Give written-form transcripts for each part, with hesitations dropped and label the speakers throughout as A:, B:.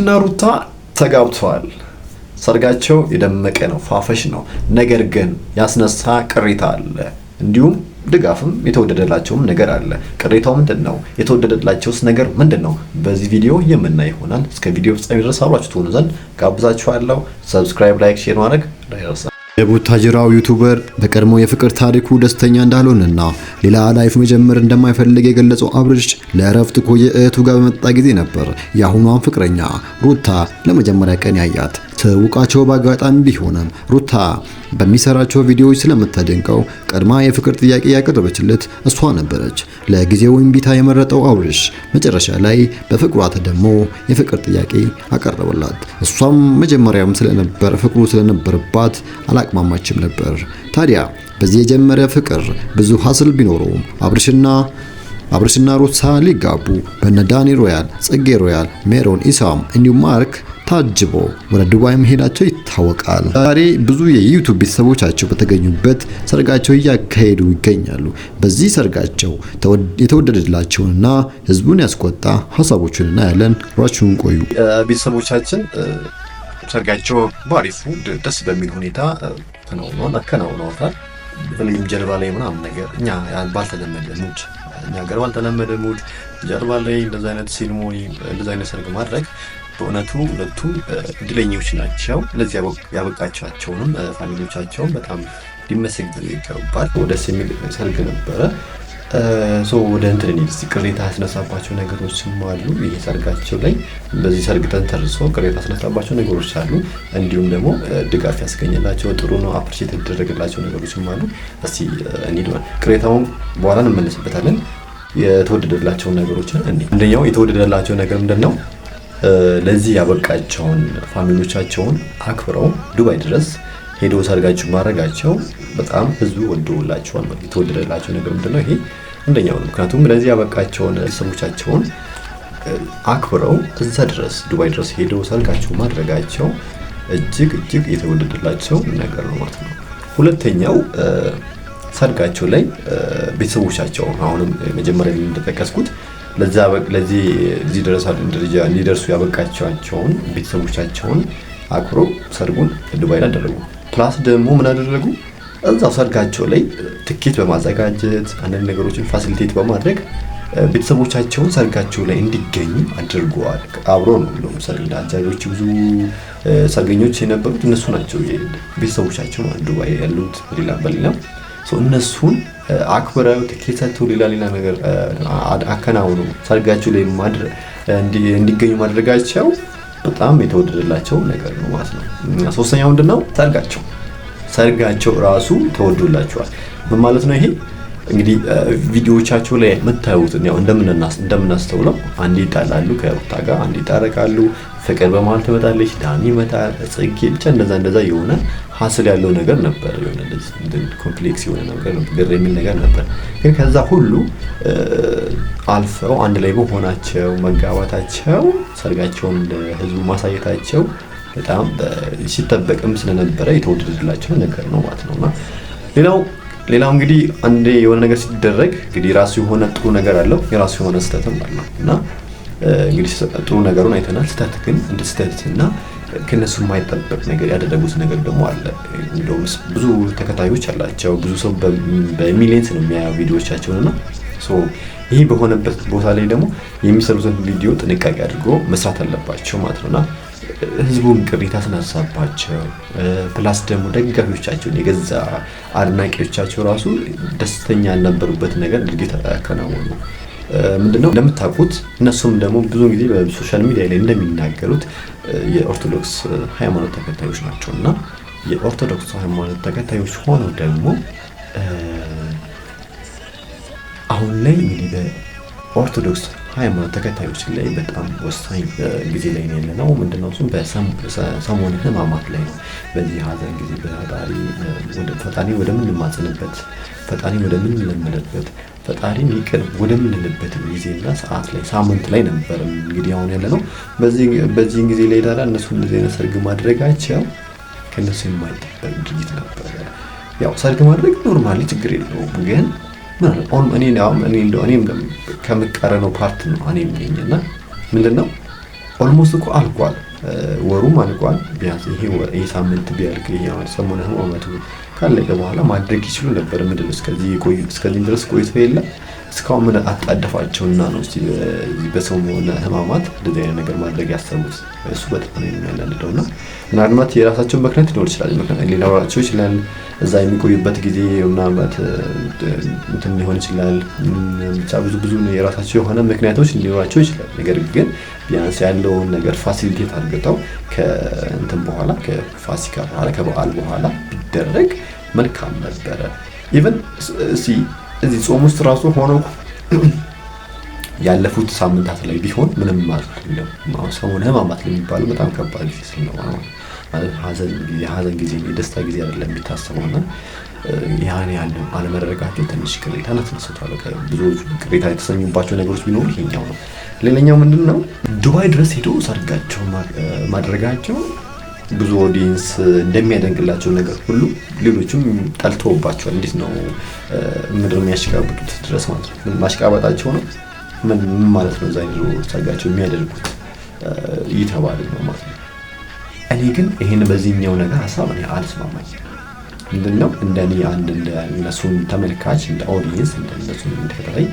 A: እና ሩታ ተጋብተዋል። ሰርጋቸው የደመቀ ነው፣ ፋፈሽ ነው። ነገር ግን ያስነሳ ቅሬታ አለ። እንዲሁም ድጋፍም የተወደደላቸውም ነገር አለ። ቅሬታው ምንድነው? የተወደደላቸውስ ነገር ምንድነው? በዚህ ቪዲዮ የምናይ ይሆናል። እስከ ቪዲዮ ፍጻሜ ድረስ አብራችሁ ትሆኑ ዘንድ ጋብዛችኋለሁ። ሰብስክራይብ፣ ላይክ፣ ሼር ማድረግ እንዳይረሳ። የቡታጅራው ዩቲዩበር በቀድሞ የፍቅር ታሪኩ ደስተኛ እንዳልሆነና ሌላ ላይፍ መጀመር እንደማይፈልግ የገለጸው አብርሽ ለእረፍት ከየእህቱ ጋር በመጣ ጊዜ ነበር የአሁኗን ፍቅረኛ ሩታ ለመጀመሪያ ቀን ያያት። ትውቃቸው በአጋጣሚ ቢሆንም ሩታ በሚሰራቸው ቪዲዮዎች ስለምታደንቀው ቀድማ የፍቅር ጥያቄ ያቀረበችለት እሷ ነበረች። ለጊዜው እምቢታ የመረጠው አብርሽ መጨረሻ ላይ በፍቅሯ ተደሞ የፍቅር ጥያቄ አቀረበላት። እሷም መጀመሪያም ስለነበር ፍቅሩ ስለነበረባት አላቅማማችም ነበር። ታዲያ በዚህ የጀመረ ፍቅር ብዙ ሀስል ቢኖረውም አብርሽና ሩታ ሊጋቡ በነ ዳኒ ሮያል፣ ጽጌ ሮያል፣ ሜሮን ኢሳም እንዲሁም ማርክ ታጅቦ ወደ ዱባይ መሄዳቸው ይታወቃል። ዛሬ ብዙ የዩቲዩብ ቤተሰቦቻቸው በተገኙበት ሰርጋቸው እያካሄዱ ይገኛሉ። በዚህ ሰርጋቸው የተወደደላቸውንና ህዝቡን ያስቆጣ ሀሳቦችን እናያለን። አብራችሁን ቆዩ። ቤተሰቦቻችን ሰርጋቸው ባሪፉ ደስ በሚል ሁኔታ አከናውነዋል። በተለይም ጀልባ ላይ ምናምን ነገር እኛ ባልተለመደ ሙድ ባልተለመደ ሙድ ጀልባ ላይ እንደዛ አይነት ሴሪሞኒ እንደዛ አይነት ሰርግ ማድረግ በእውነቱ ሁለቱም እድለኞች ናቸው። ለዚህ ያበቃቸውንም ፋሚሊዎቻቸውን በጣም ሊመሰገኑ ይገባል። ደስ የሚል ሰርግ ነበረ። ወደ ቅሬታ ያስነሳባቸው ነገሮችም አሉ። ይሄ ሰርጋቸው ላይ በዚህ ሰርግ ተንተርሶ ቅሬታ ያስነሳባቸው ነገሮች አሉ። እንዲሁም ደግሞ ድጋፍ ያስገኘላቸው ጥሩ ነው አፕሪሼት የተደረገላቸው ነገሮችም አሉ። እስቲ እንሂድ። ቅሬታውን በኋላ እንመለስበታለን። የተወደደላቸው ነገሮች አንደኛው የተወደደላቸው ነገር ምንድነው? ለዚህ ያበቃቸውን ፋሚሊዎቻቸውን አክብረው ዱባይ ድረስ ሄደው ሰርጋቸው ማድረጋቸው በጣም ህዝቡ ወደውላቸዋል። የተወደደላቸው ነገር ምንድነው? ይሄ አንደኛው ነው። ምክንያቱም ለዚህ ያበቃቸውን ሰዎቻቸውን አክብረው እዛ ድረስ ዱባይ ድረስ ሄደው ሰርጋቸው ማድረጋቸው እጅግ የተወደደላቸው ነገር ነው ማለት ነው። ሁለተኛው ሰርጋቸው ላይ ቤተሰቦቻቸው አሁንም መጀመሪያ ላይ እንደተጠቀስኩት ለዚህ ደረጃ እንዲደርሱ ያበቃቸውን ቤተሰቦቻቸውን አክብረው ሰርጉን ዱባይ ላይ አደረጉ። ፕላስ ደግሞ ምን አደረጉ? እዛው ሰርጋቸው ላይ ትኬት በማዘጋጀት አንዳንድ ነገሮችን ፋሲሊቴት በማድረግ ቤተሰቦቻቸውን ሰርጋቸው ላይ እንዲገኙ አድርገዋል። አብሮ ነው ብለው ሰርግ አጃቢዎች ብዙ ሰርገኞች የነበሩት እነሱ ናቸው። ቤተሰቦቻቸው ዱባይ ያሉት በሌላ እነሱን አክብረው ትኬት ሰጥተው ሌላ ነገር አከናውነው ሰርጋቸው ላይ እንዲገኙ ማድረጋቸው በጣም የተወደደላቸው ነገር ነው ማለት ነው። ሶስተኛው ምንድነው? ሰርጋቸው ራሱ ተወዶላቸዋል። ምን ማለት ነው? ይሄ እንግዲህ ቪዲዮዎቻቸው ላይ የምታዩት ያው እንደምናስተውለው አንዴ ይጣላሉ ከሩታ ጋር፣ አንዴ ይታረቃሉ፣ ፍቅር በመሃል ትመጣለች፣ ዳኒ ይመጣል፣ ጽጌ ብቻ እንደዛ የሆነ ሀስል ያለው ነገር ነበር። የሆነ ኮምፕሌክስ የሆነ ነገር ነበር፣ ግር የሚል ነገር ነበር። ግን ከዛ ሁሉ አልፈው አንድ ላይ በሆናቸው መጋባታቸው፣ ሰርጋቸውን ለህዝቡ ማሳየታቸው በጣም ሲጠበቅም ስለነበረ የተወደደላቸው ነገር ነው ማለት ነውና ሌላው እንግዲህ አንዴ የሆነ ነገር ሲደረግ እንግዲህ ራሱ የሆነ ጥሩ ነገር አለው፣ የራሱ የሆነ ስህተትም አለው እና እንግዲህ ጥሩ ነገሩን አይተናል። ስህተት ግን እንደ ስህተትና ከነሱ የማይጠበቅ ነገር ያደረጉት ነገር ደግሞ አለ። እንደውም ብዙ ተከታዮች አላቸው፣ ብዙ ሰው በሚሊየንስ ነው የሚያየው ቪዲዮዎቻቸውንና ይህ በሆነበት ቦታ ላይ ደግሞ የሚሰሩትን ቪዲዮ ጥንቃቄ አድርጎ መስራት አለባቸው ማለት ነውና ህዝቡን ቅሬታ ተነሳባቸው። ፕላስ ደግሞ ደጋፊዎቻቸውን የገዛ አድናቂዎቻቸው ራሱ ደስተኛ ያልነበሩበት ነገር ድርጊት አከናወኑ። ምንድነው? እንደምታውቁት እነሱም ደግሞ ብዙ ጊዜ በሶሻል ሚዲያ ላይ እንደሚናገሩት የኦርቶዶክስ ሃይማኖት ተከታዮች ናቸውና የኦርቶዶክስ ሃይማኖት ተከታዮች ሆነው ደግሞ አሁን ላይ እንግዲህ በኦርቶዶክስ ሃይማኖት ተከታዮች ላይ በጣም ወሳኝ ጊዜ ላይ ነው ያለነው። ምንድነው? እሱም በሰሞነ ሕማማት ላይ ነው። በዚህ ሀዘን ጊዜ ፈጣሪ ወደምንማጽንበት፣ ፈጣሪ ወደምንለምንበት፣ ፈጣሪ ይቅር ወደምንልበት ጊዜና ሰዓት ላይ ሳምንት ላይ ነበር እንግዲህ አሁን ያለነው። በዚህ ጊዜ ላይ ታዲያ እነሱ እንደዚህ አይነት ሰርግ ማድረጋቸው ከነሱ የማይጠበቅ ድርጊት ነበር። ያው ሰርግ ማድረግ ኖርማሊ ችግር የለውም ግን እኔም ከምቃረነው ፓርት ነው እኔም ነኝና ምንድነው ኦልሞስት እኮ አልቋል፣ ወሩም አልቋል። ቢያንስ ይሄ ሳምንት ቢያልቅ ይሄ ሰሞነ ሕማማቱ ካለቀ በኋላ ማድረግ ይችሉ ነበር። ምንድን ነው እስከዚህ ድረስ ቆይቶ የለ እስካሁን ምን አጣደፋቸውና ነው እስቲ በሰሞነ ሕማማት እንደዚህ አይነት ነገር ማድረግ ያሰቡት? እሱ በጣም ነው የሚያናድደው። እና ምናልባት የራሳቸውን ምክንያት ሊኖራቸው ይችላል። እዛ የሚቆዩበት ጊዜ ምናልባት እንትን ሊሆን ይችላል። ብቻ ብዙ የራሳቸው የሆነ ምክንያቶች ሊኖራቸው ይችላል። ነገር ግን ቢያንስ ያለውን ነገር ፋሲሊቴት አድርገው ከእንትን በኋላ ከፋሲካ በኋላ ከበዓል በኋላ ቢደረግ መልካም ነበረ። ኢቨን እዚህ ጾም ውስጥ ራሱ ሆኖ ያለፉት ሳምንታት ላይ ቢሆን ምንም ማለት ነው። ሰሞነ ሕማማት የሚባለው በጣም ከባድ ጊዜ ስለሆነ ማለት የሀዘን ጊዜ የደስታ ጊዜ አይደለም የሚታሰበውና ያን ያለው አለመረጋጋት ትንሽ ቅሬታ አስነስቷል። ብዙዎች ቅሬታ የተሰኙባቸው ነገሮች ቢኖሩ ይሄኛው ነው። ሌላኛው ምንድን ነው ዱባይ ድረስ ሄዶ ሰርጋቸው ማድረጋቸው ብዙ ኦዲየንስ እንደሚያደንቅላቸው ነገር ሁሉ ሌሎችም ጠልተውባቸዋል። እንዴት ነው ምድር የሚያሽቃብጡት ድረስ ማለት ነው። ማሽቃበጣቸው ነው ምን ማለት ነው? እዛ ሄዶ ሰርጋቸው የሚያደርጉት እየተባለ ነው ማለት ነው። እኔ ግን ይሄን በዚህኛው ነገር ሀሳብ እኔ አልስማማኝ። ምንድነው እንደኔ አንድ እንደ እነሱን ተመልካች እንደ ኦዲየንስ እንደ እነሱን ተከታታይ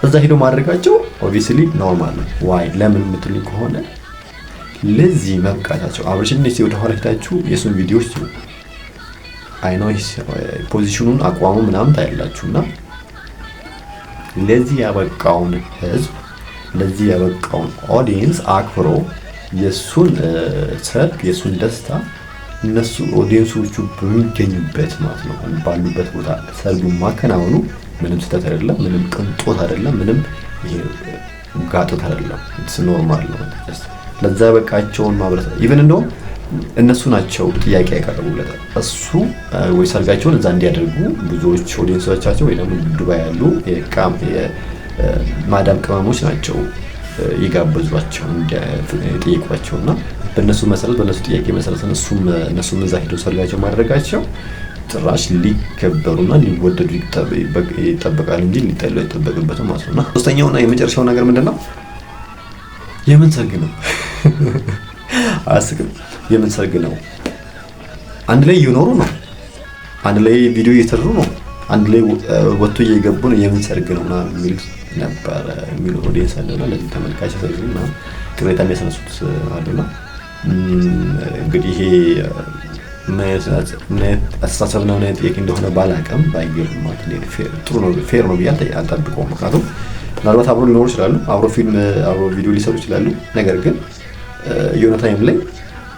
A: እዛ ሄዶ ማድረጋቸው ኦብቪስሊ ኖርማል ነው። ዋይ ለምን የምትሉኝ ከሆነ ለዚህ መብቃታቸው አብርሽን ወደ ኋላ ሄዳችሁ የሱን ቪዲዮዎች አይ ኖ ፖዚሽኑን አቋሙ ምናምን ታያላችሁና ለዚህ ያበቃውን ህዝብ ለዚህ ያበቃውን ኦዲየንስ አክብሮ የሱን ሰርግ የሱን ደስታ እነሱ ኦዲየንሶቹ በሚገኙበት ማለት ነው ባሉበት ቦታ ሰርጉን ማከናወኑ ምንም ስህተት አይደለም፣ ምንም ቅንጦት አይደለም፣ ምንም ይሄ ጋጦት አይደለም። ኢትስ ኖርማል ነው። ለዛ በቃቸውን ማብረሰብ ኢቭን እንደውም እነሱ ናቸው ጥያቄ ያቀርቡለት እሱ ወይ ሰርጋቸውን እዛ እንዲያደርጉ ብዙዎች ኦዲየንሶቻቸው ወይ ደግሞ ዱባይ ያሉ የማዳም ቅመሞች ናቸው ይጋበዟቸው እንዲጠይቋቸውና በእነሱ መሰረት በእነሱ ጥያቄ መሰረት እነሱም እዛ ሄደው ሰርጋቸው ማድረጋቸው ጭራሽ ሊከበሩና ሊወደዱ ይጠበቃል እንጂ ሊጠሉ አይጠበቅበትም ማለት ነው። እና ሶስተኛውና የመጨረሻው ነገር ምንድነው? የምን ሰርግ ነው? አስቅም። የምን ሰርግ ነው? አንድ ላይ እየኖሩ ነው፣ አንድ ላይ ቪዲዮ እየሰሩ ነው፣ አንድ ላይ ወጥቶ እየገቡ ነው። የምን ሰርግ ነው ና የሚል ነበር የሚል ኦዲየንስ አለና ለዚህ ተመልካች ሰርግና ቅሬታ የሚያስነሱት አሉና እንግዲህ ይሄ ምን አስተሳሰብ ነው ጥያቄ እንደሆነ ባላውቅም ባይገርም ማለት ነው ጥሩ ነው ፌር ነው ብዬ አልጠብቀውም። ምክንያቱም ምናልባት አብሮ ሊኖሩ ይችላሉ፣ አብሮ ቪዲዮ ሊሰሩ ይችላሉ። ነገር ግን የሆነ ታይም ላይ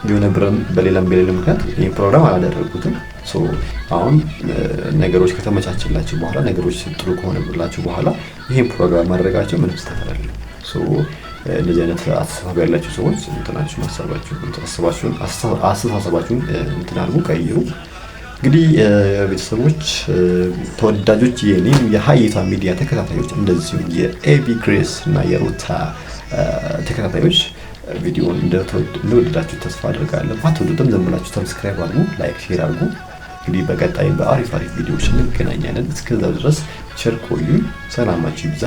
A: የሆነ ብረን በሌላም ምክንያት ይሄን ፕሮግራም አላደረጉትም። አሁን ነገሮች ከተመቻቸላቸው በኋላ ነገሮች ጥሩ ከሆነላቸው በኋላ ይሄን ፕሮግራም ማድረጋቸው ምንም ስህተት አይደለም። እንደዚህ አይነት አስተሳሰብ ያላችሁ ሰዎች እንትናችሁ አስተሳሰባችሁን እንትን አድርጉ፣ ቀይሩ። እንግዲህ ቤተሰቦች ተወዳጆች የኔም የሀይታ ሚዲያ ተከታታዮች እንደዚሁ የኤቢ ግሬስ እና የሩታ ተከታታዮች ቪዲዮውን እንደወደዳችሁ ተስፋ አድርጋለሁ። ባትወዱትም ዝም ብላችሁ ሰብስክራይብ አድርጉ፣ ላይክ፣ ሼር አድርጉ። እንግዲህ በቀጣይ በአሪፍ ቪዲዮዎች እንገናኛለን። እስከዛው ድረስ ቸር ቆዩ። ሰላማችሁ ይብዛ።